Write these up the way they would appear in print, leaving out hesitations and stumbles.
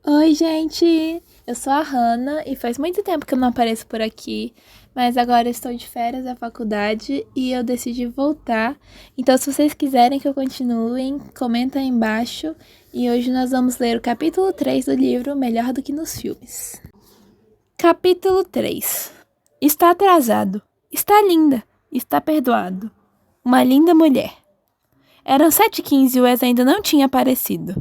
Oi, gente! Eu sou a Hannah e faz muito tempo que eu não apareço por aqui, mas agora eu estou de férias da faculdade e eu decidi voltar. Então, se vocês quiserem que eu continue, comenta aí embaixo. E hoje nós vamos ler o capítulo 3 do livro Melhor do que nos Filmes. Capítulo 3. Está atrasado. Está linda. Está perdoado. Uma linda mulher. Eram 7h15 e o Wes ainda não tinha aparecido.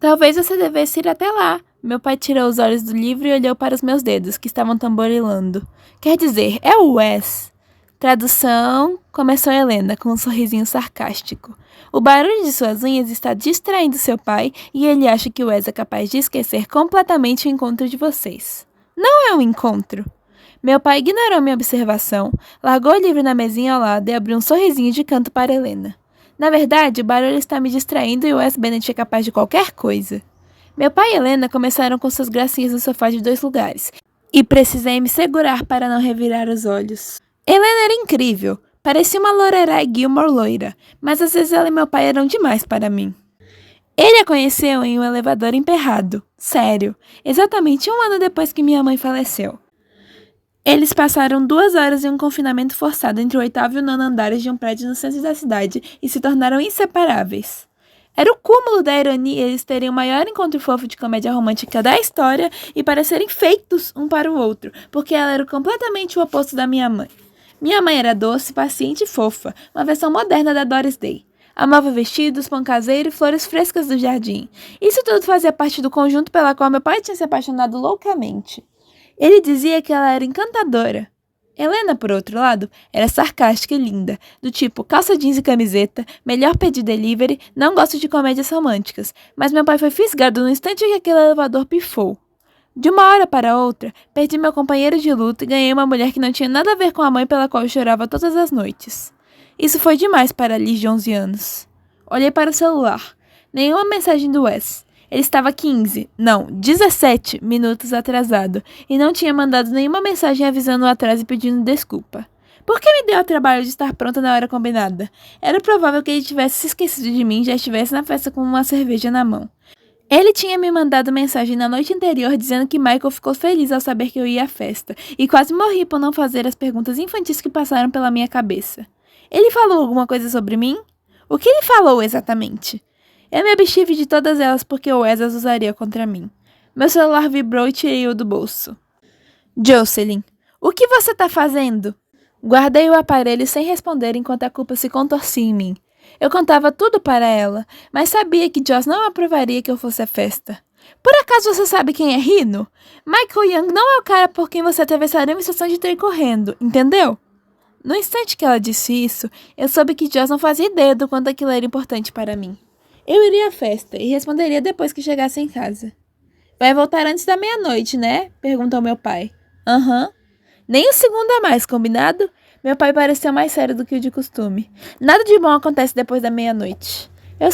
Talvez você devesse ir até lá. Meu pai tirou os olhos do livro e olhou para os meus dedos, que estavam tamborilando. Quer dizer, é o Wes. Tradução, começou Helena, com um sorrisinho sarcástico. O barulho de suas unhas está distraindo seu pai e ele acha que o Wes é capaz de esquecer completamente o encontro de vocês. Não é um encontro. Meu pai ignorou minha observação, largou o livro na mesinha ao lado e abriu um sorrisinho de canto para Helena. Na verdade, o barulho está me distraindo e o Wes Bennet é capaz de qualquer coisa. Meu pai e Helena começaram com suas gracinhas no sofá de 2 lugares, e precisei me segurar para não revirar os olhos. Helena era incrível, parecia uma Lorelai Gilmore loira, mas às vezes ela e meu pai eram demais para mim. Ele a conheceu em um elevador emperrado, sério, exatamente 1 ano depois que minha mãe faleceu. Eles passaram 2 horas em um confinamento forçado entre o 8º e o 9º andares de um prédio no centro da cidade e se tornaram inseparáveis. Era o cúmulo da ironia eles terem o maior encontro fofo de comédia romântica da história e parecerem feitos um para o outro, porque ela era completamente o oposto da minha mãe. Minha mãe era doce, paciente e fofa, uma versão moderna da Doris Day. Amava vestidos, pão caseiro e flores frescas do jardim. Isso tudo fazia parte do conjunto pela qual meu pai tinha se apaixonado loucamente. Ele dizia que ela era encantadora. Helena, por outro lado, era sarcástica e linda, do tipo calça jeans e camiseta, melhor pedir delivery, não gosto de comédias românticas, mas meu pai foi fisgado no instante que aquele elevador pifou. De uma hora para outra, perdi meu companheiro de luta e ganhei uma mulher que não tinha nada a ver com a mãe pela qual eu chorava todas as noites. Isso foi demais para Liz de 11 anos. Olhei para o celular. Nenhuma mensagem do Wes. Ele estava 17 minutos atrasado e não tinha mandado nenhuma mensagem avisando o atraso e pedindo desculpa. Por que me deu o trabalho de estar pronta na hora combinada? Era provável que ele tivesse se esquecido de mim e já estivesse na festa com uma cerveja na mão. Ele tinha me mandado mensagem na noite anterior dizendo que Michael ficou feliz ao saber que eu ia à festa e quase morri por não fazer as perguntas infantis que passaram pela minha cabeça. Ele falou alguma coisa sobre mim? O que ele falou exatamente? Eu me abstive de todas elas porque o Wes as usaria contra mim. Meu celular vibrou e tirei-o do bolso. Jocelyn, o que você está fazendo? Guardei o aparelho sem responder enquanto a culpa se contorcia em mim. Eu contava tudo para ela, mas sabia que Joss não aprovaria que eu fosse à festa. Por acaso você sabe quem é Rino? Michael Young não é o cara por quem você atravessaria uma estação de trem correndo, entendeu? No instante que ela disse isso, eu soube que Joss não fazia ideia do quanto aquilo era importante para mim. Eu iria à festa e responderia depois que chegasse em casa. Vai voltar antes da meia-noite, né? Perguntou meu pai. Aham. Nem um segundo a mais, combinado? Meu pai pareceu mais sério do que o de costume. Nada de bom acontece depois da meia-noite. Eu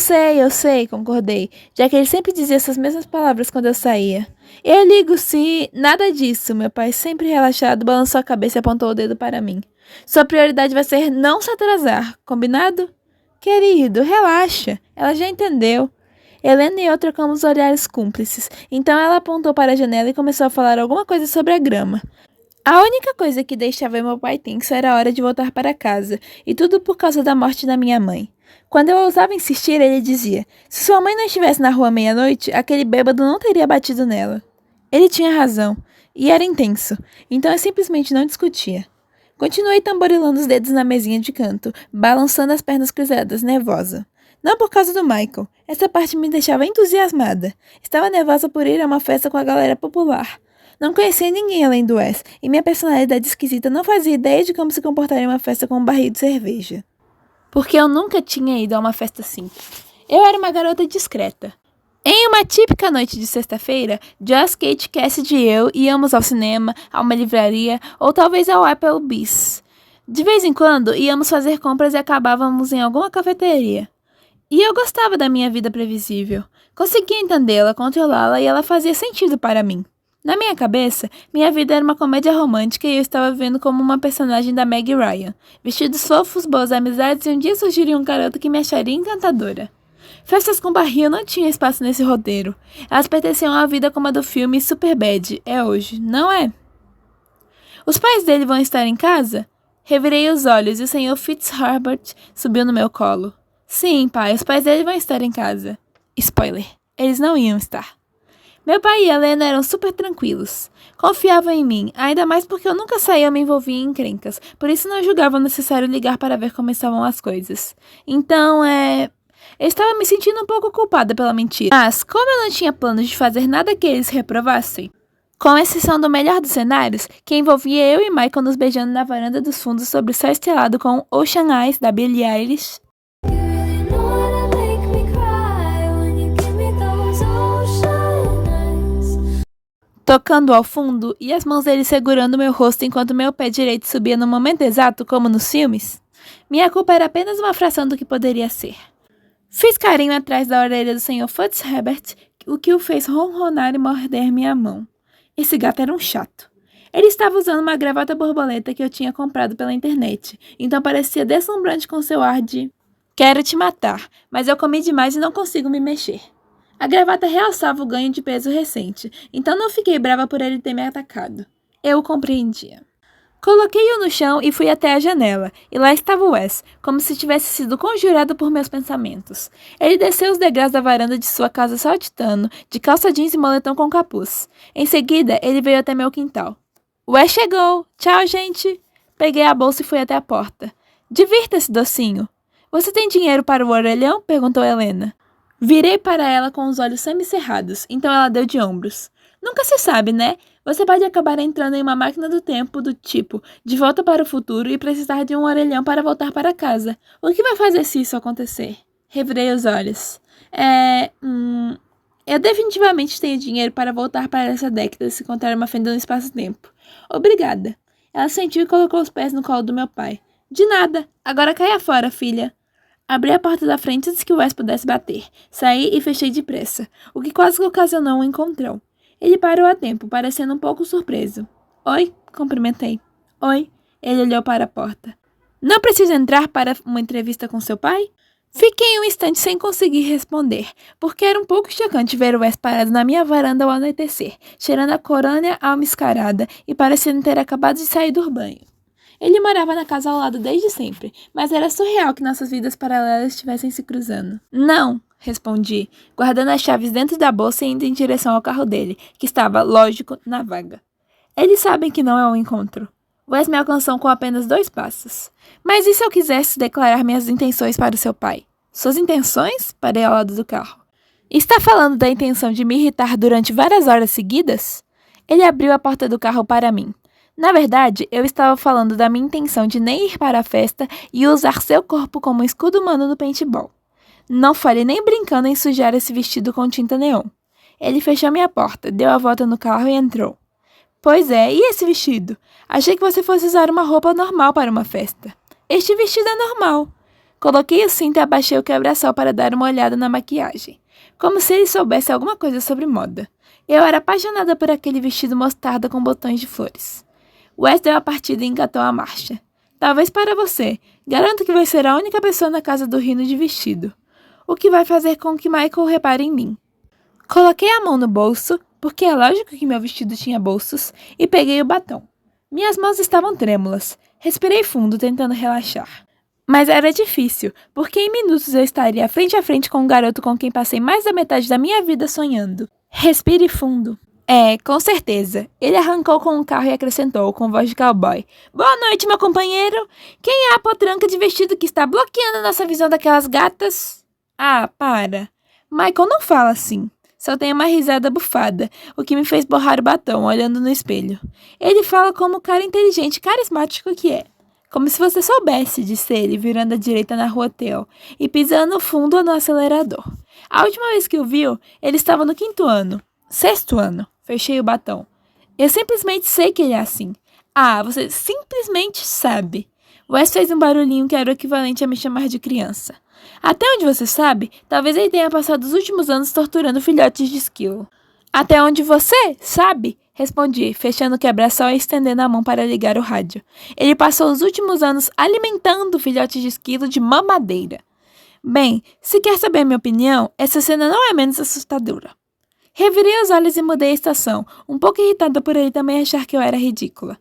sei, concordei, já que ele sempre dizia essas mesmas palavras quando eu saía. Eu ligo se... Nada disso, meu pai, sempre relaxado, balançou a cabeça e apontou o dedo para mim. Sua prioridade vai ser não se atrasar, combinado? Querido, relaxa. Ela já entendeu. Helena e eu trocamos olhares cúmplices, então ela apontou para a janela e começou a falar alguma coisa sobre a grama. A única coisa que deixava meu pai tenso era a hora de voltar para casa, e tudo por causa da morte da minha mãe. Quando eu ousava insistir, ele dizia, se sua mãe não estivesse na rua meia-noite, aquele bêbado não teria batido nela. Ele tinha razão, e era intenso, então eu simplesmente não discutia. Continuei tamborilando os dedos na mesinha de canto, balançando as pernas cruzadas, nervosa. Não por causa do Michael. Essa parte me deixava entusiasmada. Estava nervosa por ir a uma festa com a galera popular. Não conhecia ninguém além do Wes, e minha personalidade esquisita não fazia ideia de como se comportaria em uma festa com um barril de cerveja. Porque eu nunca tinha ido a uma festa assim. Eu era uma garota discreta. Em uma típica noite de sexta-feira, Joss, Kate, Cassidy e eu íamos ao cinema, a uma livraria ou talvez ao Applebee's. De vez em quando, íamos fazer compras e acabávamos em alguma cafeteria. E eu gostava da minha vida previsível. Conseguia entendê-la, controlá-la e ela fazia sentido para mim. Na minha cabeça, minha vida era uma comédia romântica e eu estava vivendo como uma personagem da Meg Ryan. Vestidos fofos, boas amizades e um dia surgiria um garoto que me acharia encantadora. Festas com barril não tinha espaço nesse roteiro. Elas pertenciam à vida como a do filme Superbad. É hoje, não é? Os pais dele vão estar em casa? Revirei os olhos e o Sr. Fitzherbert subiu no meu colo. Sim, pai, os pais dele vão estar em casa. Spoiler, eles não iam estar. Meu pai e Helena eram super tranquilos. Confiavam em mim, ainda mais porque eu nunca saía ou me envolvia em encrencas, por isso não julgavam necessário ligar para ver como estavam as coisas. Então, eu estava me sentindo um pouco culpada pela mentira. Mas, como eu não tinha planos de fazer nada que eles reprovassem, com exceção do melhor dos cenários, que envolvia eu e Michael nos beijando na varanda dos fundos sob o céu estrelado com Ocean Eyes, da Billie Eilish, tocando ao fundo e as mãos dele segurando meu rosto enquanto meu pé direito subia no momento exato, como nos filmes, minha culpa era apenas uma fração do que poderia ser. Fiz carinho atrás da orelha do Sr. Fitzherbert, o que o fez ronronar e morder minha mão. Esse gato era um chato. Ele estava usando uma gravata borboleta que eu tinha comprado pela internet, então parecia deslumbrante com seu ar de quero te matar, mas eu comi demais e não consigo me mexer. A gravata realçava o ganho de peso recente, então não fiquei brava por ele ter me atacado. Eu o compreendia. Coloquei-o no chão e fui até a janela, e lá estava Wes, como se tivesse sido conjurado por meus pensamentos. Ele desceu os degraus da varanda de sua casa saltitando, de calça jeans e moletom com capuz. Em seguida, ele veio até meu quintal. Wes chegou! Tchau, gente! Peguei a bolsa e fui até a porta. Divirta-se, docinho! Você tem dinheiro para o orelhão? Perguntou Helena. Virei para ela com os olhos semicerrados, então ela deu de ombros. Nunca se sabe, né? Você pode acabar entrando em uma máquina do tempo do tipo De Volta para o Futuro e precisar de um orelhão para voltar para casa. O que vai fazer se isso acontecer? Revirei os olhos. Eu definitivamente tenho dinheiro para voltar para essa década se encontrar uma fenda no espaço-tempo. Obrigada. Ela sentiu e colocou os pés no colo do meu pai. De nada. Agora caia fora, filha. Abri a porta da frente antes que o Wes pudesse bater. Saí e fechei depressa, o que quase ocasionou um encontrão. Ele parou a tempo, parecendo um pouco surpreso. Oi, cumprimentei. Oi, ele olhou para a porta. Não precisa entrar para uma entrevista com seu pai? Fiquei um instante sem conseguir responder, porque era um pouco chocante ver o Wes parado na minha varanda ao anoitecer, cheirando a corônia almiscarada e parecendo ter acabado de sair do banho. Ele morava na casa ao lado desde sempre, mas era surreal que nossas vidas paralelas estivessem se cruzando. Não, respondi, guardando as chaves dentro da bolsa e indo em direção ao carro dele, que estava, lógico, na vaga. Eles sabem que não é um encontro. Wes me alcançou com apenas 2 passos. Mas e se eu quisesse declarar minhas intenções para o seu pai? Suas intenções? Parei ao lado do carro. Está falando da intenção de me irritar durante várias horas seguidas? Ele abriu a porta do carro para mim. Na verdade, eu estava falando da minha intenção de nem ir para a festa e usar seu corpo como um escudo humano no paintball. Não falei nem brincando em sujar esse vestido com tinta neon. Ele fechou minha porta, deu a volta no carro e entrou. Pois é, e esse vestido? Achei que você fosse usar uma roupa normal para uma festa. Este vestido é normal. Coloquei o cinto e abaixei o quebra-sol para dar uma olhada na maquiagem, como se ele soubesse alguma coisa sobre moda. Eu era apaixonada por aquele vestido mostarda com botões de flores. Wes deu a partida e engatou a marcha. Talvez para você. Garanto que vai ser a única pessoa na casa do Rino de vestido. O que vai fazer com que Michael repare em mim. Coloquei a mão no bolso, porque é lógico que meu vestido tinha bolsos, e peguei o batom. Minhas mãos estavam trêmulas. Respirei fundo, tentando relaxar. Mas era difícil, porque em minutos eu estaria frente a frente com um garoto com quem passei mais da metade da minha vida sonhando. Respire fundo. Com certeza. Ele arrancou com o carro e acrescentou, com voz de cowboy. Boa noite, meu companheiro. Quem é a potranca de vestido que está bloqueando a nossa visão daquelas gatas? Ah, para. Michael não fala assim. Só tem uma risada bufada, o que me fez borrar o batom, olhando no espelho. Ele fala como o cara inteligente e carismático que é. Como se você soubesse, disse ele, virando à direita na rua Theo e pisando fundo no acelerador. A última vez que o viu, ele estava no 5º ano. 6º ano. Fechei o batom. Eu simplesmente sei que ele é assim. Ah, você simplesmente sabe. Wes fez um barulhinho que era o equivalente a me chamar de criança. Até onde você sabe, talvez ele tenha passado os últimos anos torturando filhotes de esquilo. Até onde você sabe? Respondi, fechando o quebra-sol e estendendo a mão para ligar o rádio. Ele passou os últimos anos alimentando filhotes de esquilo de mamadeira. Bem, se quer saber minha opinião, essa cena não é menos assustadora. Revirei os olhos e mudei a estação, um pouco irritada por ele também achar que eu era ridícula.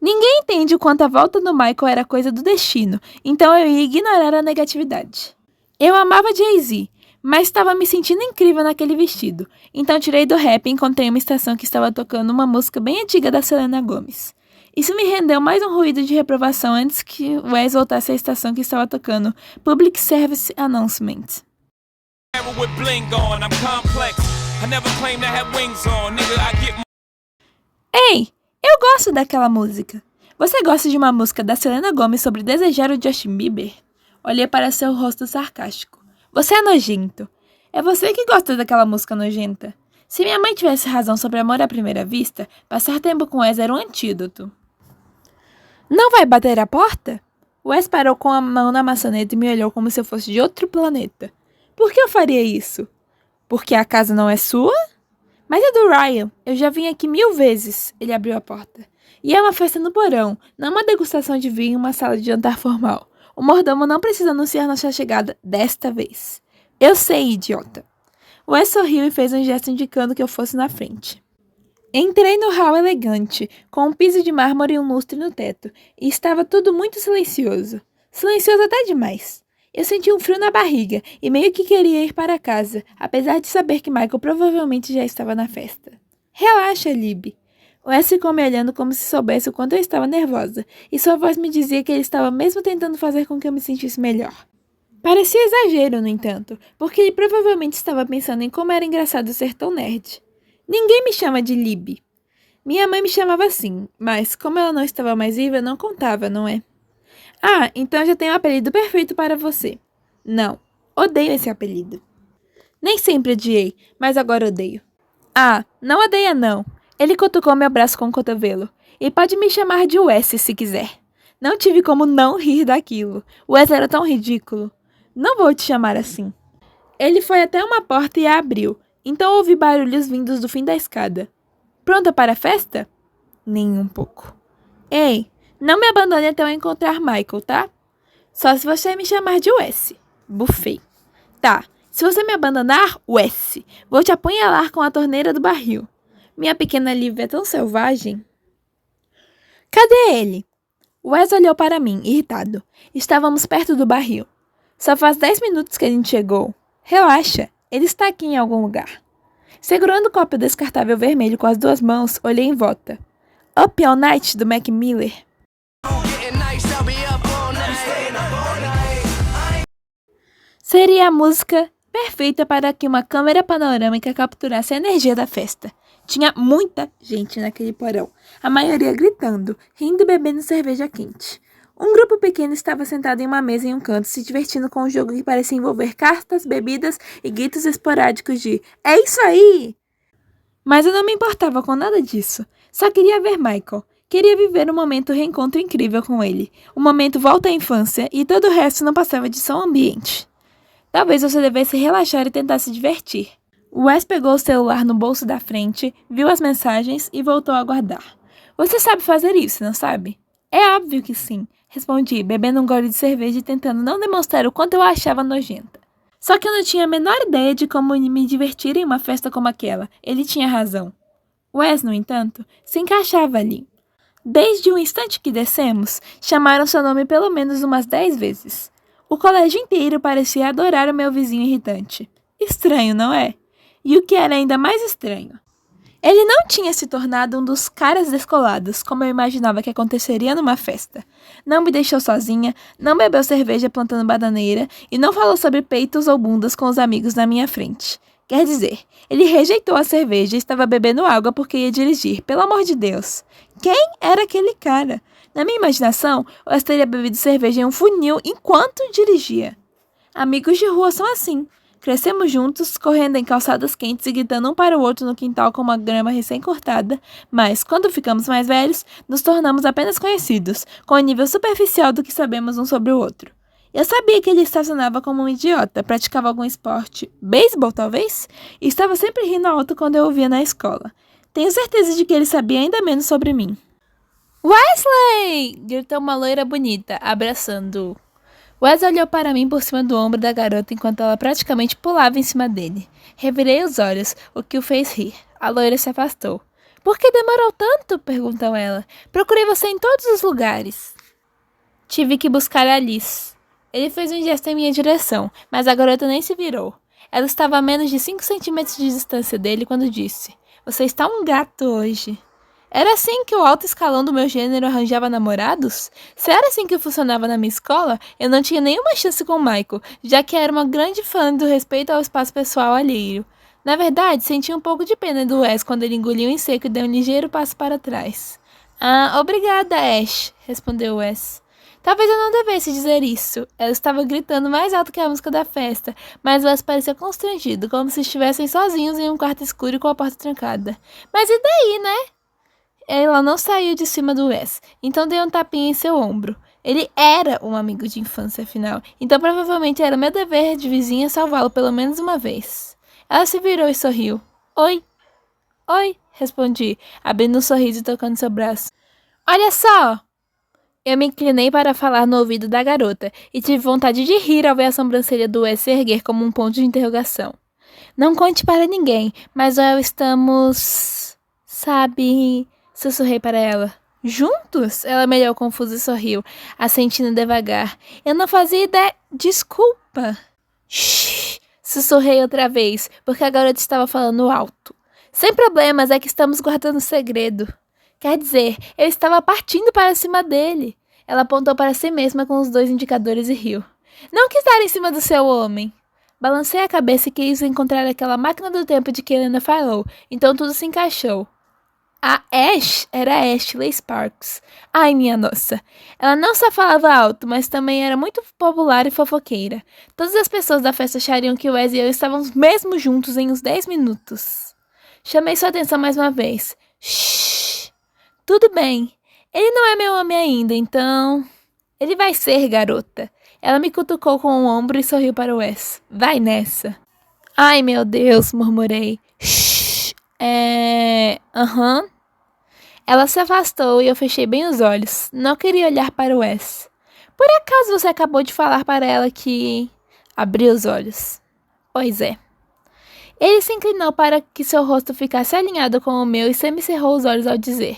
Ninguém entende o quanto a volta do Michael era coisa do destino, então eu ia ignorar a negatividade. Eu amava Jay-Z, mas estava me sentindo incrível naquele vestido, então tirei do rap e encontrei uma estação que estava tocando uma música bem antiga da Selena Gomez. Isso me rendeu mais um ruído de reprovação antes que Wes voltasse à estação que estava tocando Public Service Announcement. Ei, eu gosto daquela música. Você gosta de uma música da Selena Gomez sobre desejar o Justin Bieber? Olhei para seu rosto sarcástico. Você é nojento. É você que gosta daquela música nojenta. Se minha mãe tivesse razão sobre amor à primeira vista, passar tempo com Wes era um antídoto. Não vai bater a porta? Wes parou com a mão na maçaneta e me olhou como se eu fosse de outro planeta. Por que eu faria isso? Porque a casa não é sua? Mas é do Ryan. Eu já vim aqui 1000 vezes. Ele abriu a porta. E é uma festa no porão, não uma degustação de vinho em uma sala de jantar formal. O mordomo não precisa anunciar nossa chegada desta vez. Eu sei, idiota. Wes sorriu e fez um gesto indicando que eu fosse na frente. Entrei no hall elegante, com um piso de mármore e um lustre no teto, e estava tudo muito silencioso. Silencioso até demais. Eu senti um frio na barriga e meio que queria ir para casa, apesar de saber que Michael provavelmente já estava na festa. Relaxa, Lib. Wes ficou me olhando como se soubesse o quanto eu estava nervosa, e sua voz me dizia que ele estava mesmo tentando fazer com que eu me sentisse melhor. Parecia exagero, no entanto, porque ele provavelmente estava pensando em como era engraçado ser tão nerd. Ninguém me chama de Lib. Minha mãe me chamava assim, mas como ela não estava mais viva, não contava, não é? Ah, então eu já tenho o apelido perfeito para você. Não, odeio esse apelido. Nem sempre odiei, mas agora odeio. Ah, não odeia não. Ele cutucou meu braço com o cotovelo. E pode me chamar de Wes se quiser. Não tive como não rir daquilo. Wes era tão ridículo. Não vou te chamar assim. Ele foi até uma porta e a abriu. Então ouvi barulhos vindos do fim da escada. Pronta para a festa? Nem um pouco. Ei, não me abandone até eu encontrar Michael, tá? Só se você me chamar de Wes. Bufei. Tá, se você me abandonar, Wes, vou te apunhalar com a torneira do barril. Minha pequena Liv é tão selvagem. Cadê ele? Wes olhou para mim, irritado. Estávamos perto do barril. Só faz 10 minutos que a gente chegou. Relaxa, ele está aqui em algum lugar. Segurando o copo descartável vermelho com as 2 mãos, olhei em volta. Up All Night, do Mac Miller. Seria a música perfeita para que uma câmera panorâmica capturasse a energia da festa. Tinha muita gente naquele porão, a maioria gritando, rindo e bebendo cerveja quente. Um grupo pequeno estava sentado em uma mesa em um canto, se divertindo com um jogo que parecia envolver cartas, bebidas e gritos esporádicos de "É isso aí!". Mas eu não me importava com nada disso. Só queria ver Michael. Queria viver um momento reencontro incrível com ele. Um momento volta à infância e todo o resto não passava de só um ambiente. Talvez você devesse relaxar e tentar se divertir. Wes pegou o celular no bolso da frente, viu as mensagens e voltou a guardar. Você sabe fazer isso, não sabe? É óbvio que sim, respondi, bebendo um gole de cerveja e tentando não demonstrar o quanto eu a achava nojenta. Só que eu não tinha a menor ideia de como me divertir em uma festa como aquela. Ele tinha razão. Wes, no entanto, se encaixava ali. Desde o instante que descemos, chamaram seu nome pelo menos umas 10 vezes. O colégio inteiro parecia adorar o meu vizinho irritante. Estranho, não é? E o que era ainda mais estranho? Ele não tinha se tornado um dos caras descolados, como eu imaginava que aconteceria numa festa. Não me deixou sozinha, não bebeu cerveja plantando bananeira e não falou sobre peitos ou bundas com os amigos na minha frente. Quer dizer, ele rejeitou a cerveja e estava bebendo água porque ia dirigir, pelo amor de Deus. Quem era aquele cara? Na minha imaginação, eu teria bebido cerveja em um funil enquanto dirigia. Amigos de rua são assim. Crescemos juntos, correndo em calçadas quentes e gritando um para o outro no quintal com uma grama recém-cortada, mas, quando ficamos mais velhos, nos tornamos apenas conhecidos, com o nível superficial do que sabemos um sobre o outro. Eu sabia que ele estacionava como um idiota, praticava algum esporte, beisebol talvez, e estava sempre rindo alto quando eu o via na escola. Tenho certeza de que ele sabia ainda menos sobre mim. Wesley! Gritou uma loira bonita, abraçando-o. Wes olhou para mim por cima do ombro da garota enquanto ela praticamente pulava em cima dele. Revirei os olhos, o que o fez rir. A loira se afastou. Por que demorou tanto? Perguntou ela. Procurei você em todos os lugares. Tive que buscar a Alice. Ele fez um gesto em minha direção, mas a garota nem se virou. Ela estava a menos de 5 centímetros de distância dele quando disse: Você está um gato hoje. Era assim que o alto escalão do meu gênero arranjava namorados? Se era assim que funcionava na minha escola, eu não tinha nenhuma chance com Michael, já que era uma grande fã do respeito ao espaço pessoal alheio. Na verdade, senti um pouco de pena do Wes quando ele engoliu em seco e deu um ligeiro passo para trás. Ah, obrigada, Ash, respondeu Wes. Talvez eu não devesse dizer isso. Ela estava gritando mais alto que a música da festa, mas Wes parecia constrangido, como se estivessem sozinhos em um quarto escuro com a porta trancada. Mas e daí, né? Ela não saiu de cima do Wes, então dei um tapinha em seu ombro. Ele era um amigo de infância, afinal, então provavelmente era meu dever de vizinha salvá-lo pelo menos uma vez. Ela se virou e sorriu. Oi. Oi, respondi, abrindo um sorriso e tocando seu braço. Olha só! Eu me inclinei para falar no ouvido da garota e tive vontade de rir ao ver a sobrancelha do Wes se erguer como um ponto de interrogação. Não conte para ninguém, mas estamos... Sabe... Sussurrei para ela. Juntos? Ela melhorou confusa e sorriu, assentindo devagar. Eu não fazia ideia... Desculpa. Shhh! Sussurrei outra vez, porque a garota estava falando alto. Sem problemas, é que estamos guardando segredo. Quer dizer, eu estava partindo para cima dele. Ela apontou para si mesma com os 2 indicadores e riu. Não quis dar em cima do seu homem. Balancei a cabeça e quis encontrar aquela máquina do tempo de que Helena falou, então tudo se encaixou. A Ash era Ashley Sparks. Ai, minha nossa. Ela não só falava alto, mas também era muito popular e fofoqueira. Todas as pessoas da festa achariam que Wes e eu estávamos mesmo juntos em uns 10 minutos. Chamei sua atenção mais uma vez. Shhh. Tudo bem. Ele não é meu homem ainda, então... Ele vai ser, garota. Ela me cutucou com o ombro e sorriu para Wes. Vai nessa. Ai, meu Deus, murmurei. Shhh. Aham. Ela se afastou e eu fechei bem os olhos. Não queria olhar para Wes. Por acaso você acabou de falar para ela que... Abri os olhos. Pois é. Ele se inclinou para que seu rosto ficasse alinhado com o meu e semicerrou os olhos ao dizer: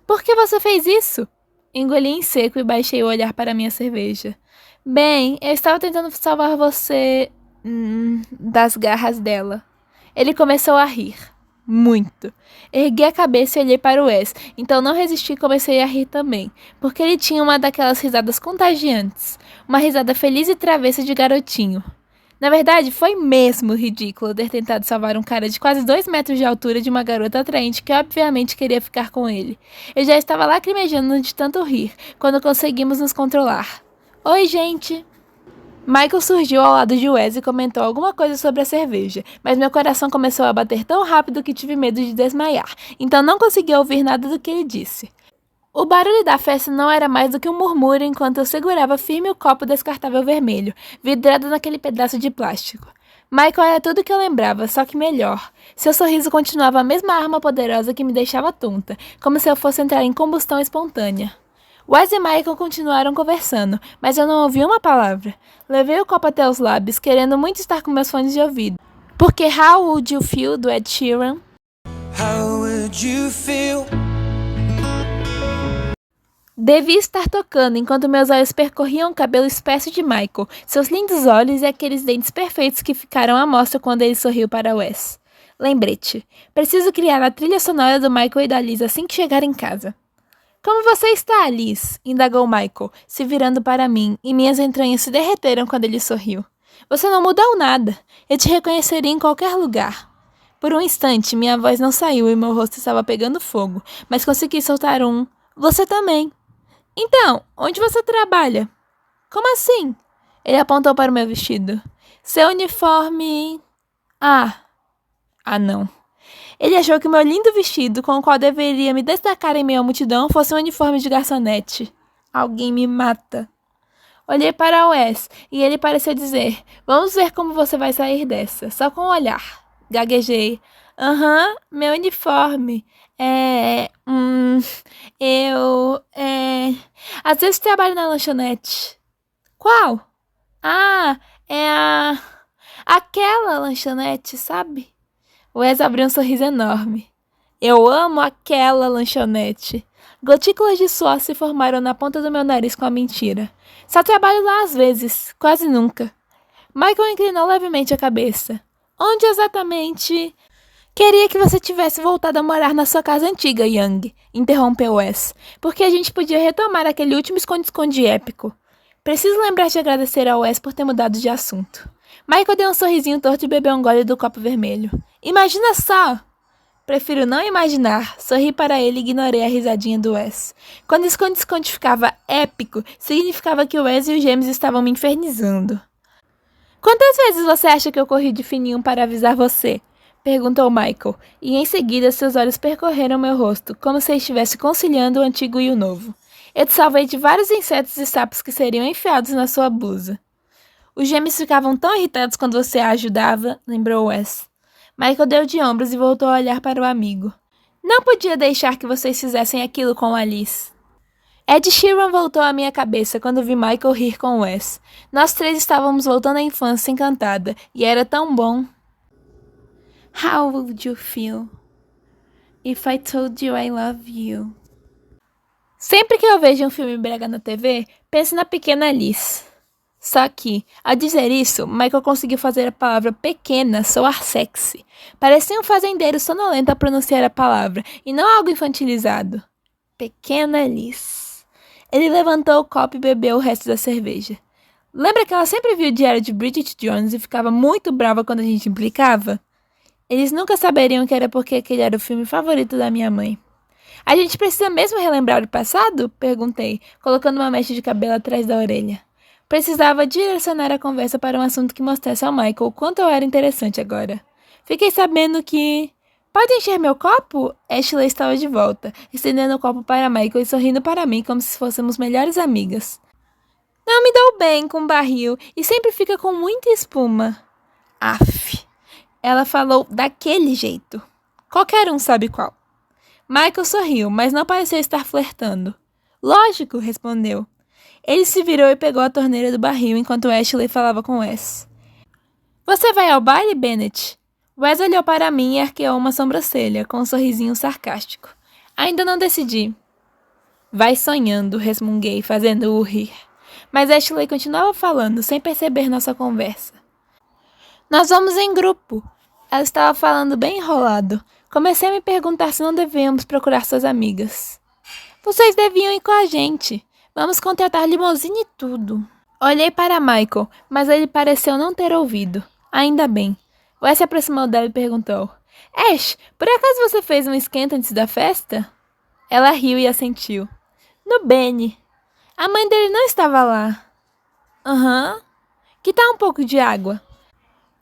Por que você fez isso? Engoli em seco e baixei o olhar para minha cerveja. Bem, eu estava tentando salvar você... das garras dela. Ele começou a rir. Muito. Ergui a cabeça e olhei para o Wes, então não resisti e comecei a rir também, porque ele tinha uma daquelas risadas contagiantes, uma risada feliz e travessa de garotinho. Na verdade, foi mesmo ridículo ter tentado salvar um cara de quase 2 metros de altura de uma garota atraente que obviamente queria ficar com ele. Eu já estava lacrimejando de tanto rir, quando conseguimos nos controlar. Oi, gente! Michael surgiu ao lado de Wes e comentou alguma coisa sobre a cerveja, mas meu coração começou a bater tão rápido que tive medo de desmaiar, então não consegui ouvir nada do que ele disse. O barulho da festa não era mais do que um murmúrio enquanto eu segurava firme o copo descartável vermelho, vidrado naquele pedaço de plástico. Michael era tudo que eu lembrava, só que melhor. Seu sorriso continuava a mesma arma poderosa que me deixava tonta, como se eu fosse entrar em combustão espontânea. Wes e Michael continuaram conversando, mas eu não ouvi uma palavra. Levei o copo até os lábios, querendo muito estar com meus fones de ouvido. Porque How Would You Feel, do Ed Sheeran, How would you feel? devia estar tocando enquanto meus olhos percorriam o cabelo espesso de Michael, seus lindos olhos e aqueles dentes perfeitos que ficaram à mostra quando ele sorriu para Wes. Lembrete, preciso criar a trilha sonora do Michael e da Liz assim que chegar em casa. Como você está, Alice? Indagou Michael, se virando para mim, e minhas entranhas se derreteram quando ele sorriu. Você não mudou nada. Eu te reconheceria em qualquer lugar. Por um instante, minha voz não saiu e meu rosto estava pegando fogo, mas consegui soltar um... Você também. Então, onde você trabalha? Como assim? Ele apontou para o meu vestido. Seu uniforme... não. Ele achou que o meu lindo vestido, com o qual deveria me destacar em meio à multidão, fosse um uniforme de garçonete. Alguém me mata. Olhei para Wes e ele pareceu dizer: Vamos ver como você vai sair dessa, só com o olhar. Gaguejei. Meu uniforme. Eu... Às vezes trabalho na lanchonete. Qual? Ah, é aquela lanchonete, sabe? Wes abriu um sorriso enorme. Eu amo aquela lanchonete. Gotículas de suor se formaram na ponta do meu nariz com a mentira. Só trabalho lá às vezes, quase nunca. Michael inclinou levemente a cabeça. Onde exatamente? Queria que você tivesse voltado a morar na sua casa antiga, Young, interrompeu Wes, porque a gente podia retomar aquele último esconde-esconde épico. Preciso lembrar de agradecer ao Wes por ter mudado de assunto. Michael deu um sorrisinho torto e bebeu um gole do copo vermelho. Imagina só! Prefiro não imaginar. Sorri para ele e ignorei a risadinha do Wes. Quando esconde-esconde ficava épico, significava que o Wes e os gêmeos estavam me infernizando. Quantas vezes você acha que eu corri de fininho para avisar você? Perguntou Michael, e em seguida seus olhos percorreram meu rosto, como se estivesse conciliando o antigo e o novo. Eu te salvei de vários insetos e sapos que seriam enfiados na sua blusa. Os gêmeos ficavam tão irritados quando você a ajudava, lembrou Wes. Michael deu de ombros e voltou a olhar para o amigo. Não podia deixar que vocês fizessem aquilo com Alice. Ed Sheeran voltou à minha cabeça quando vi Michael rir com Wes. Nós três estávamos voltando à infância encantada, e era tão bom. How would you feel if I told you I love you? Sempre que eu vejo um filme brega na TV, penso na pequena Alice. Só que, ao dizer isso, Michael conseguiu fazer a palavra pequena soar sexy. Parecia um fazendeiro sonolento a pronunciar a palavra, e não algo infantilizado. Pequena Alice. Ele levantou o copo e bebeu o resto da cerveja. Lembra que ela sempre viu o diário de Bridget Jones e ficava muito brava quando a gente implicava? Eles nunca saberiam que era porque aquele era o filme favorito da minha mãe. A gente precisa mesmo relembrar o passado? Perguntei, colocando uma mecha de cabelo atrás da orelha. Precisava direcionar a conversa para um assunto que mostrasse ao Michael o quanto eu era interessante agora. Fiquei sabendo que... Pode encher meu copo? Ashley estava de volta, estendendo o copo para Michael e sorrindo para mim como se fôssemos melhores amigas. Não me dou bem com barril e sempre fica com muita espuma. Aff. Ela falou daquele jeito. Qualquer um sabe qual. Michael sorriu, mas não pareceu estar flertando. Lógico, respondeu. Ele se virou e pegou a torneira do barril enquanto Ashley falava com Wes. Você vai ao baile, Bennett? Wes olhou para mim e arqueou uma sobrancelha, com um sorrisinho sarcástico. Ainda não decidi. Vai sonhando, resmunguei, fazendo-o rir. Mas Ashley continuava falando, sem perceber nossa conversa. Nós vamos em grupo. Ela estava falando bem enrolado. Comecei a me perguntar se não devíamos procurar suas amigas. Vocês deviam ir com a gente. Vamos contratar limusine e tudo. Olhei para Michael, mas ele pareceu não ter ouvido. Ainda bem. Wes se aproximou dela e perguntou. Ash, por acaso você fez um esquenta antes da festa? Ela riu e assentiu. No Benny. A mãe dele não estava lá. Aham. Que tal um pouco de água?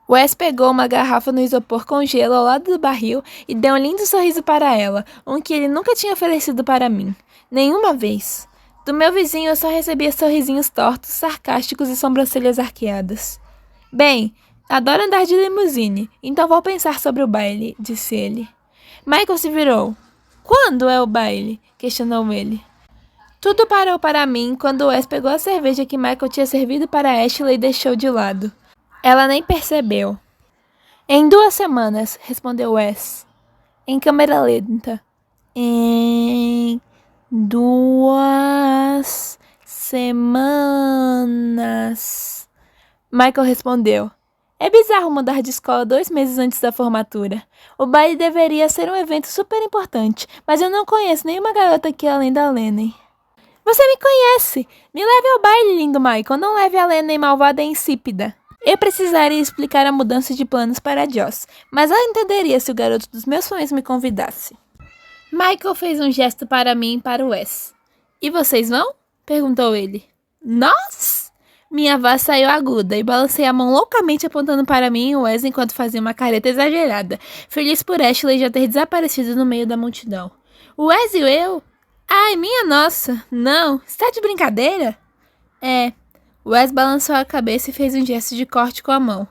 Wes pegou uma garrafa no isopor com gelo ao lado do barril e deu um lindo sorriso para ela, um que ele nunca tinha oferecido para mim. Nenhuma vez. Do meu vizinho eu só recebia sorrisinhos tortos, sarcásticos e sobrancelhas arqueadas. Bem, adoro andar de limusine, então vou pensar sobre o baile, disse ele. Michael se virou. Quando é o baile? Questionou ele. Tudo parou para mim quando Wes pegou a cerveja que Michael tinha servido para Ashley e deixou de lado. Ela nem percebeu. Em 2 semanas, respondeu Wes, em câmera lenta. Em 2 semanas. Michael respondeu. É bizarro mudar de escola 2 meses antes da formatura. O baile deveria ser um evento super importante, mas eu não conheço nenhuma garota aqui além da Lenny. Você me conhece! Me leve ao baile, lindo Michael, não leve a Lenny malvada e insípida. Eu precisaria explicar a mudança de planos para Joss, mas ela entenderia se o garoto dos meus sonhos me convidasse. Michael fez um gesto para mim e para o Wes. E vocês vão? Perguntou ele. Nós? Minha voz saiu aguda e balancei a mão loucamente apontando para mim e o Wes enquanto fazia uma careta exagerada, feliz por Ashley já ter desaparecido no meio da multidão. O Wes e eu? Ai, minha nossa! Não, está de brincadeira? É. Wes balançou a cabeça e fez um gesto de corte com a mão.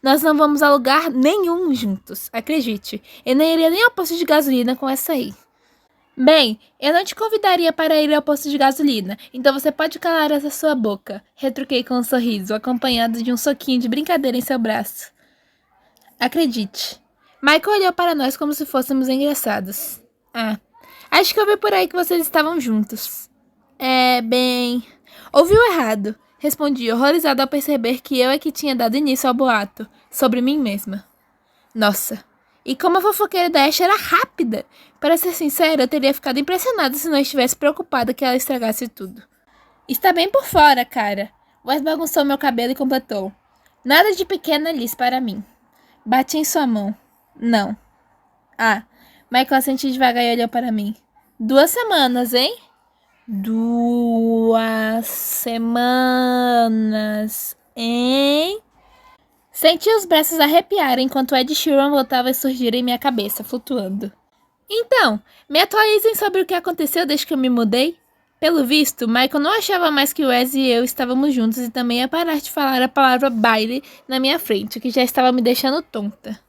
Nós não vamos a lugar nenhum juntos, acredite. Eu não iria nem ao posto de gasolina com essa aí. Bem, eu não te convidaria para ir ao posto de gasolina, então você pode calar essa sua boca, retruquei com um sorriso, acompanhado de um soquinho de brincadeira em seu braço. Acredite. Michael olhou para nós como se fôssemos engraçados. Ah, acho que eu vi por aí que vocês estavam juntos. Bem... Ouviu errado, respondi, horrorizado ao perceber que eu é que tinha dado início ao boato, sobre mim mesma. Nossa, e como a fofoqueira da Ash era rápida! Para ser sincera, eu teria ficado impressionada se não estivesse preocupada que ela estragasse tudo. Está bem por fora, cara. Wes bagunçou meu cabelo e completou. Nada de pequena Liz para mim. Bati em sua mão. Não. Ah, Michael assentiu devagar e olhou para mim. 2 semanas, hein? 2 semanas, hein? Senti os braços arrepiarem enquanto Ed Sheeran voltava a surgir em minha cabeça, flutuando. Então, me atualizem sobre o que aconteceu desde que eu me mudei? Pelo visto, Michael não achava mais que Wes e eu estávamos juntos e também ia parar de falar a palavra baile na minha frente, o que já estava me deixando tonta.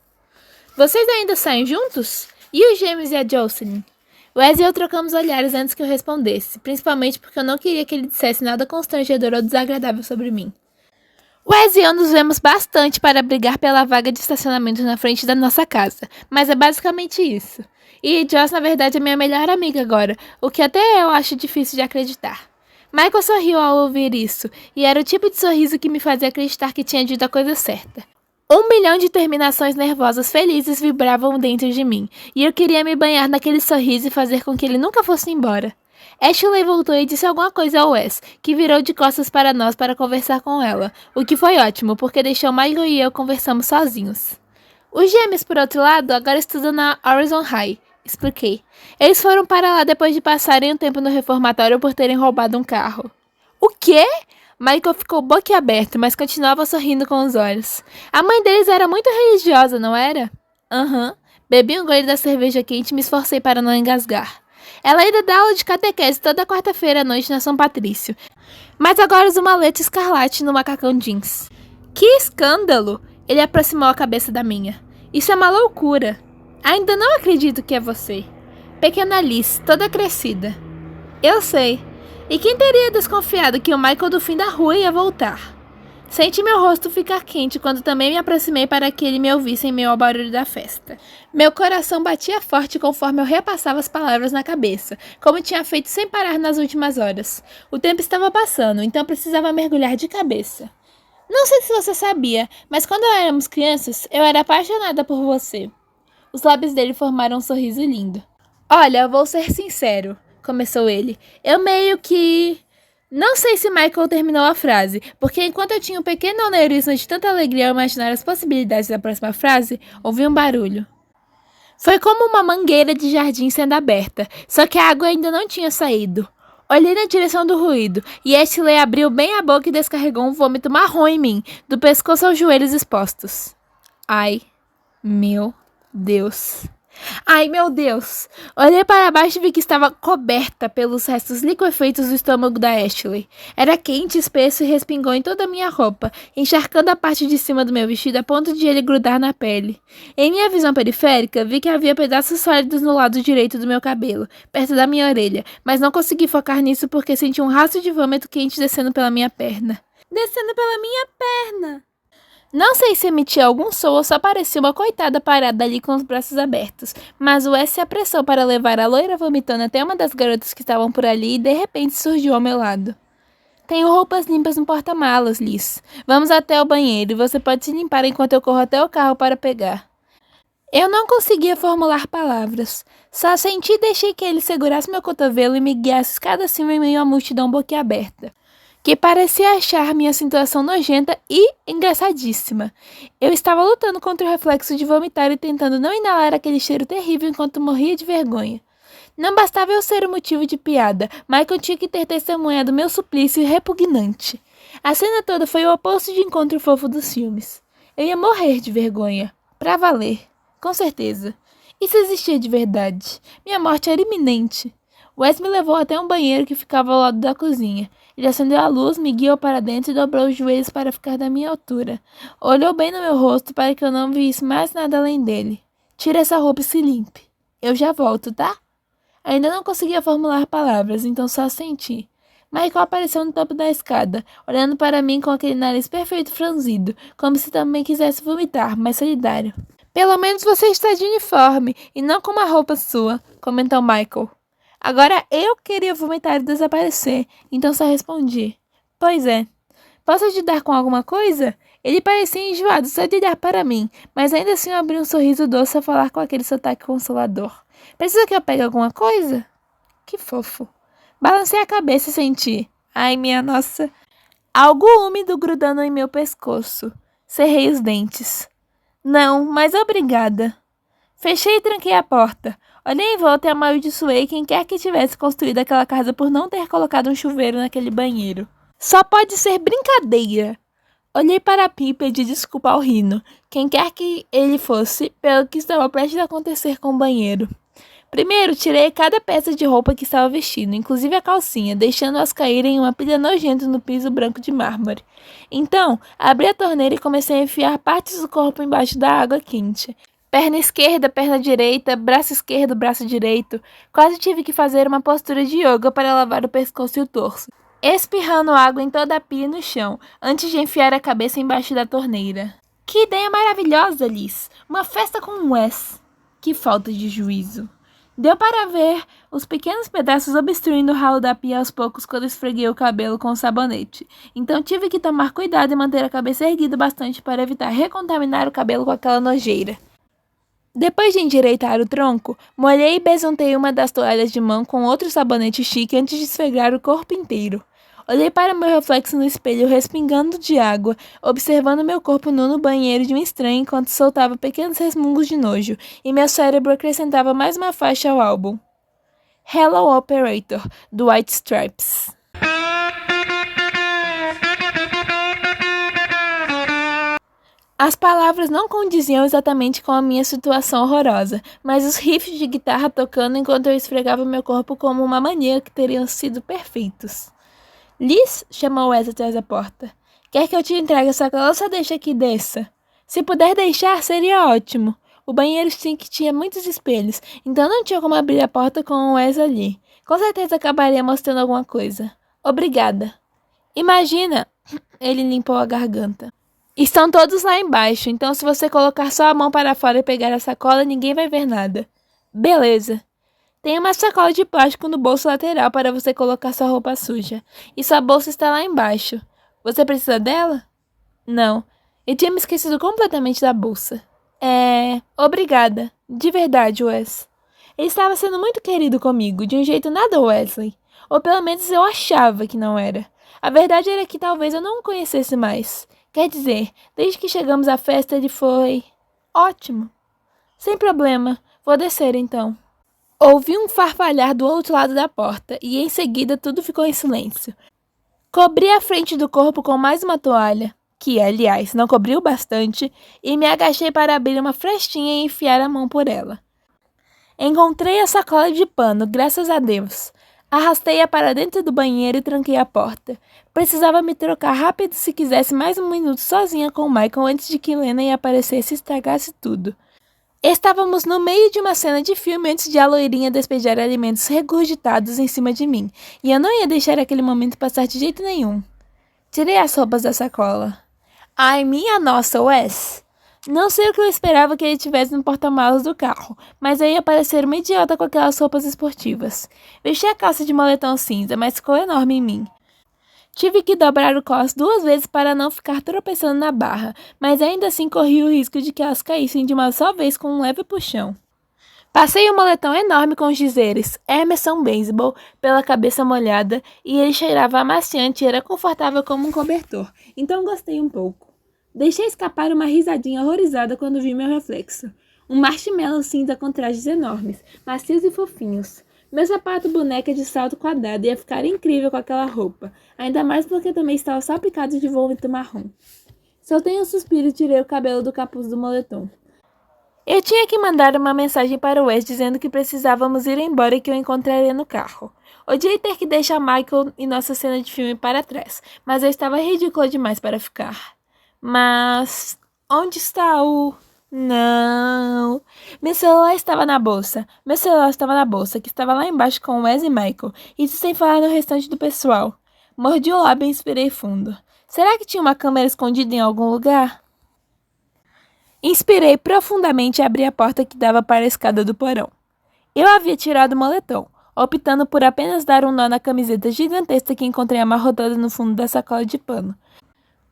Vocês ainda saem juntos? E os gêmeos e a Jocelyn? Wes e eu trocamos olhares antes que eu respondesse, principalmente porque eu não queria que ele dissesse nada constrangedor ou desagradável sobre mim. Wes e eu nos vemos bastante para brigar pela vaga de estacionamento na frente da nossa casa, mas é basicamente isso. E Joss, na verdade, é minha melhor amiga agora, o que até eu acho difícil de acreditar. Michael sorriu ao ouvir isso, e era o tipo de sorriso que me fazia acreditar que tinha dito a coisa certa. 1 milhão de terminações nervosas felizes vibravam dentro de mim, e eu queria me banhar naquele sorriso e fazer com que ele nunca fosse embora. Ashley voltou e disse alguma coisa ao Wes, que virou de costas para nós para conversar com ela, o que foi ótimo, porque deixou Michael e eu conversamos sozinhos. Os gêmeos, por outro lado, agora estudam na Horizon High, expliquei. Eles foram para lá depois de passarem um tempo no reformatório por terem roubado um carro. O quê? Michael ficou boquiaberto, mas continuava sorrindo com os olhos. A mãe deles era muito religiosa, não era? Aham. Bebi um gole da cerveja quente e me esforcei para não engasgar. Ela ainda dá aula de catequese toda quarta-feira à noite na São Patrício. Mas agora usa uma maleta escarlate no macacão jeans. Que escândalo! Ele aproximou a cabeça da minha. Isso é uma loucura. Ainda não acredito que é você. Pequena Liz, toda crescida. Eu sei. E quem teria desconfiado que o Michael do fim da rua ia voltar? Senti meu rosto ficar quente quando também me aproximei para que ele me ouvisse em meio ao barulho da festa. Meu coração batia forte conforme eu repassava as palavras na cabeça, como tinha feito sem parar nas últimas horas. O tempo estava passando, então precisava mergulhar de cabeça. Não sei se você sabia, mas quando éramos crianças, eu era apaixonada por você. Os lábios dele formaram um sorriso lindo. Olha, vou ser sincero, começou ele. Eu meio que... Não sei se Michael terminou a frase, porque enquanto eu tinha um pequeno aneurisma de tanta alegria ao imaginar as possibilidades da próxima frase, ouvi um barulho. Foi como uma mangueira de jardim sendo aberta, só que a água ainda não tinha saído. Olhei na direção do ruído, e Ashley abriu bem a boca e descarregou um vômito marrom em mim, do pescoço aos joelhos expostos. Ai, meu Deus. Ai, meu Deus! Olhei para baixo e vi que estava coberta pelos restos liquefeitos do estômago da Ashley. Era quente, espesso e respingou em toda a minha roupa, encharcando a parte de cima do meu vestido a ponto de ele grudar na pele. Em minha visão periférica, vi que havia pedaços sólidos no lado direito do meu cabelo, perto da minha orelha, mas não consegui focar nisso porque senti um rastro de vômito quente descendo pela minha perna. Descendo pela minha perna! Não sei se emitia algum som ou só parecia uma coitada parada ali com os braços abertos, mas o Wes se apressou para levar a loira vomitando até uma das garotas que estavam por ali e de repente surgiu ao meu lado. Tenho roupas limpas no porta-malas, Liz. Vamos até o banheiro e você pode se limpar enquanto eu corro até o carro para pegar. Eu não conseguia formular palavras. Só senti e deixei que ele segurasse meu cotovelo e me guiasse escada acima em meio à multidão boquiaberta, que parecia achar minha situação nojenta e engraçadíssima. Eu estava lutando contra o reflexo de vomitar e tentando não inalar aquele cheiro terrível enquanto morria de vergonha. Não bastava eu ser o motivo de piada, Michael tinha que ter testemunhado meu suplício repugnante. A cena toda foi o oposto de encontro fofo dos filmes. Eu ia morrer de vergonha. Pra valer. Com certeza. Isso existia de verdade. Minha morte era iminente. Wes me levou até um banheiro que ficava ao lado da cozinha. Ele acendeu a luz, me guiou para dentro e dobrou os joelhos para ficar da minha altura. Olhou bem no meu rosto para que eu não visse mais nada além dele. Tire essa roupa e se limpe. Eu já volto, tá? Ainda não conseguia formular palavras, então só senti. Michael apareceu no topo da escada, olhando para mim com aquele nariz perfeito franzido, como se também quisesse vomitar, mas solidário. Pelo menos você está de uniforme, e não com uma roupa sua, comentou Michael. Agora eu queria vomitar e desaparecer, então só respondi. Pois é. Posso ajudar com alguma coisa? Ele parecia enjoado só de olhar para mim, mas ainda assim eu abri um sorriso doce ao falar com aquele sotaque consolador. Precisa que eu pegue alguma coisa? Que fofo. Balancei a cabeça e senti. Ai, minha nossa. Algo úmido grudando em meu pescoço. Cerrei os dentes. Não, mas obrigada. Fechei e tranquei a porta. Olhei em volta e amaldiçoei quem quer que tivesse construído aquela casa por não ter colocado um chuveiro naquele banheiro. Só pode ser brincadeira. Olhei para a Pi e pedi desculpa ao Rino, quem quer que ele fosse, pelo que estava prestes a acontecer com o banheiro. Primeiro, tirei cada peça de roupa que estava vestindo, inclusive a calcinha, deixando-as cair em uma pilha nojenta no piso branco de mármore. Então, abri a torneira e comecei a enfiar partes do corpo embaixo da água quente. Perna esquerda, perna direita, braço esquerdo, braço direito. Quase tive que fazer uma postura de yoga para lavar o pescoço e o torso, espirrando água em toda a pia e no chão, antes de enfiar a cabeça embaixo da torneira. Que ideia maravilhosa, Liz! Uma festa com um Wes. Que falta de juízo. Deu para ver os pequenos pedaços obstruindo o ralo da pia aos poucos quando esfreguei o cabelo com o sabonete. Então tive que tomar cuidado e manter a cabeça erguida bastante para evitar recontaminar o cabelo com aquela nojeira. Depois de endireitar o tronco, molhei e besuntei uma das toalhas de mão com outro sabonete chique antes de esfregar o corpo inteiro. Olhei para meu reflexo no espelho respingando de água, observando meu corpo nu no banheiro de um estranho enquanto soltava pequenos resmungos de nojo, e meu cérebro acrescentava mais uma faixa ao álbum. Hello Operator, do White Stripes. As palavras não condiziam exatamente com a minha situação horrorosa, mas os riffs de guitarra tocando enquanto eu esfregava meu corpo como uma maníaca teriam sido perfeitos. Liz, chamou Wes atrás da porta. Quer que eu te entregue essa sacola ou só deixa que desça? Se puder deixar, seria ótimo. O banheiro tinha muitos espelhos, então não tinha como abrir a porta com o Wes ali. Com certeza acabaria mostrando alguma coisa. Obrigada. Imagina! Ele limpou a garganta. Estão todos lá embaixo, então se você colocar só a mão para fora e pegar a sacola, ninguém vai ver nada. Beleza. Tem uma sacola de plástico no bolso lateral para você colocar sua roupa suja. E sua bolsa está lá embaixo. Você precisa dela? Não. Eu tinha me esquecido completamente da bolsa. Obrigada. De verdade, Wes. Ele estava sendo muito querido comigo, de um jeito nada Wesley. Ou pelo menos eu achava que não era. A verdade era que talvez eu não o conhecesse mais. Quer dizer, desde que chegamos à festa ele foi... ótimo. Sem problema. Vou descer então. Ouvi um farfalhar do outro lado da porta, e em seguida tudo ficou em silêncio. Cobri a frente do corpo com mais uma toalha, que, aliás, não cobriu bastante, e me agachei para abrir uma frestinha e enfiar a mão por ela. Encontrei a sacola de pano, graças a Deus. Arrastei-a para dentro do banheiro e tranquei a porta. Precisava me trocar rápido se quisesse mais um minuto sozinha com Michael antes de que Lenny aparecesse e estragasse tudo. Estávamos no meio de uma cena de filme antes de a loirinha despejar alimentos regurgitados em cima de mim, e eu não ia deixar aquele momento passar de jeito nenhum. Tirei as roupas da sacola. Ai, minha nossa, Wes! Não sei o que eu esperava que ele tivesse no porta-malas do carro, mas eu ia parecer uma idiota com aquelas roupas esportivas. Vesti a calça de moletom cinza, mas ficou enorme em mim. Tive que dobrar o cos 2 vezes para não ficar tropeçando na barra, mas ainda assim corri o risco de que elas caíssem de uma só vez com um leve puxão. Passei um moletom enorme com os dizeres Emerson Baseball pela cabeça molhada e ele cheirava amaciante e era confortável como um cobertor, então gostei um pouco. Deixei escapar uma risadinha horrorizada quando vi meu reflexo. Um marshmallow cinza com trajes enormes, macios e fofinhos. Meu sapato boneca de salto quadrado ia ficar incrível com aquela roupa, ainda mais porque também estava salpicado de vômito marrom. Soltei um suspiro e tirei o cabelo do capuz do moletom. Eu tinha que mandar uma mensagem para o Wes dizendo que precisávamos ir embora e que eu encontraria no carro. Odiei ter que deixar Michael e nossa cena de filme para trás, mas eu estava ridícula demais para ficar. Mas... onde está o... Não. Meu celular estava na bolsa. Meu celular estava na bolsa, que estava lá embaixo com Wes e Michael. Isso sem falar no restante do pessoal. Mordi o lábio e inspirei fundo. Será que tinha uma câmera escondida em algum lugar? Inspirei profundamente e abri a porta que dava para a escada do porão. Eu havia tirado o moletom, optando por apenas dar um nó na camiseta gigantesca que encontrei amarrotada no fundo da sacola de pano.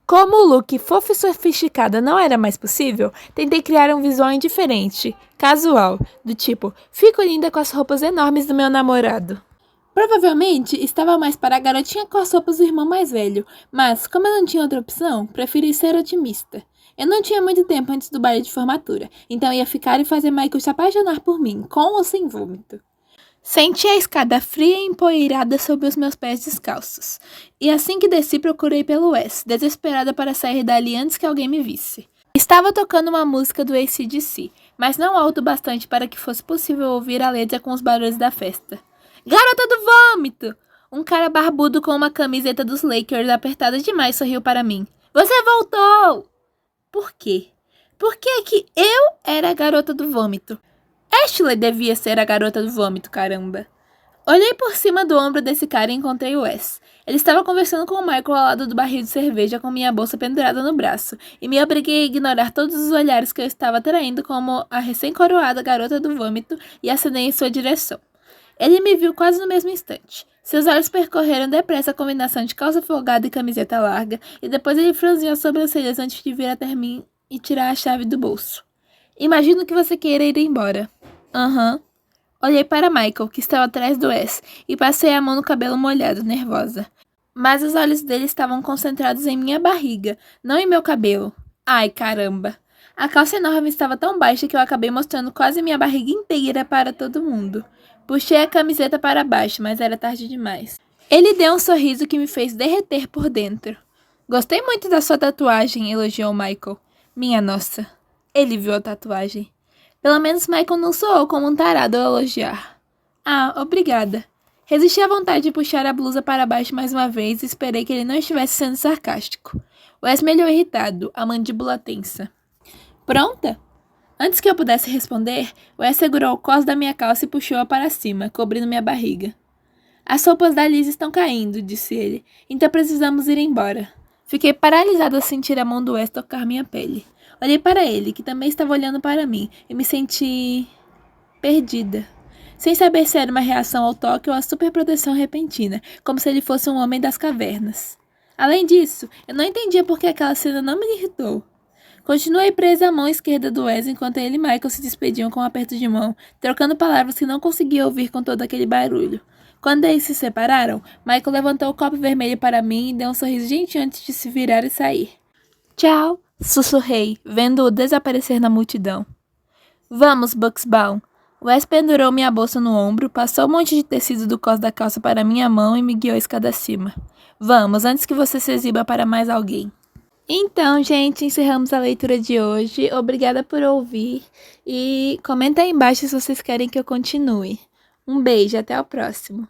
Como o look fofo e sofisticado não era mais possível, tentei criar um visual indiferente, casual, do tipo, fico linda com as roupas enormes do meu namorado. Provavelmente estava mais para a garotinha com as roupas do irmão mais velho, mas, como eu não tinha outra opção, preferi ser otimista. Eu não tinha muito tempo antes do baile de formatura, então ia ficar e fazer Michael se apaixonar por mim, com ou sem vômito. Senti a escada fria e empoeirada sob os meus pés descalços. E assim que desci, procurei pelo Wes, desesperada para sair dali antes que alguém me visse. Estava tocando uma música do AC/DC, mas não alto bastante para que fosse possível ouvir a letra com os barulhos da festa. Garota do vômito! Um cara barbudo com uma camiseta dos Lakers apertada demais sorriu para mim. Você voltou! Por quê? Por que eu era a garota do vômito? Ashley devia ser a garota do vômito, caramba. Olhei por cima do ombro desse cara e encontrei o Wes. Ele estava conversando com o Michael ao lado do barril de cerveja com minha bolsa pendurada no braço, e me obriguei a ignorar todos os olhares que eu estava atraindo como a recém-coroada garota do vômito e acenei em sua direção. Ele me viu quase no mesmo instante. Seus olhos percorreram depressa a combinação de calça folgada e camiseta larga, e depois ele franziu as sobrancelhas antes de vir até mim e tirar a chave do bolso. Imagino que você queira ir embora. Aham. Olhei para Michael, que estava atrás do Wes, e passei a mão no cabelo molhado, nervosa. Mas os olhos dele estavam concentrados em minha barriga, não em meu cabelo. Ai, caramba! A calça enorme estava tão baixa que eu acabei mostrando quase minha barriga inteira para todo mundo. Puxei a camiseta para baixo, mas era tarde demais. Ele deu um sorriso que me fez derreter por dentro. Gostei muito da sua tatuagem, elogiou Michael. Minha nossa. Ele viu a tatuagem. Pelo menos Michael não soou como um tarado ao elogiar. Ah, obrigada. Resisti à vontade de puxar a blusa para baixo mais uma vez e esperei que ele não estivesse sendo sarcástico. Wes me olhou irritado, a mandíbula tensa. Pronta? Antes que eu pudesse responder, Wes segurou o cós da minha calça e puxou-a para cima, cobrindo minha barriga. As roupas da Liz estão caindo, disse ele, então precisamos ir embora. Fiquei paralisada ao sentir a mão do Wes tocar minha pele. Olhei para ele, que também estava olhando para mim, e me senti perdida. Sem saber se era uma reação ao toque ou a superproteção repentina, como se ele fosse um homem das cavernas. Além disso, eu não entendia por que aquela cena não me irritou. Continuei presa à mão esquerda do Wes enquanto ele e Michael se despediam com um aperto de mão, trocando palavras que não conseguia ouvir com todo aquele barulho. Quando eles se separaram, Michael levantou o copo vermelho para mim e deu um sorriso gentil antes de se virar e sair. Tchau! Sussurrei, vendo-o desaparecer na multidão. Vamos, Bucksbaum. Wes pendurou minha bolsa no ombro, passou um monte de tecido do cós da calça para minha mão e me guiou a escada acima. Vamos, antes que você se exiba para mais alguém. Então, gente, encerramos a leitura de hoje. Obrigada por ouvir e comenta aí embaixo se vocês querem que eu continue. Um beijo, até o próximo.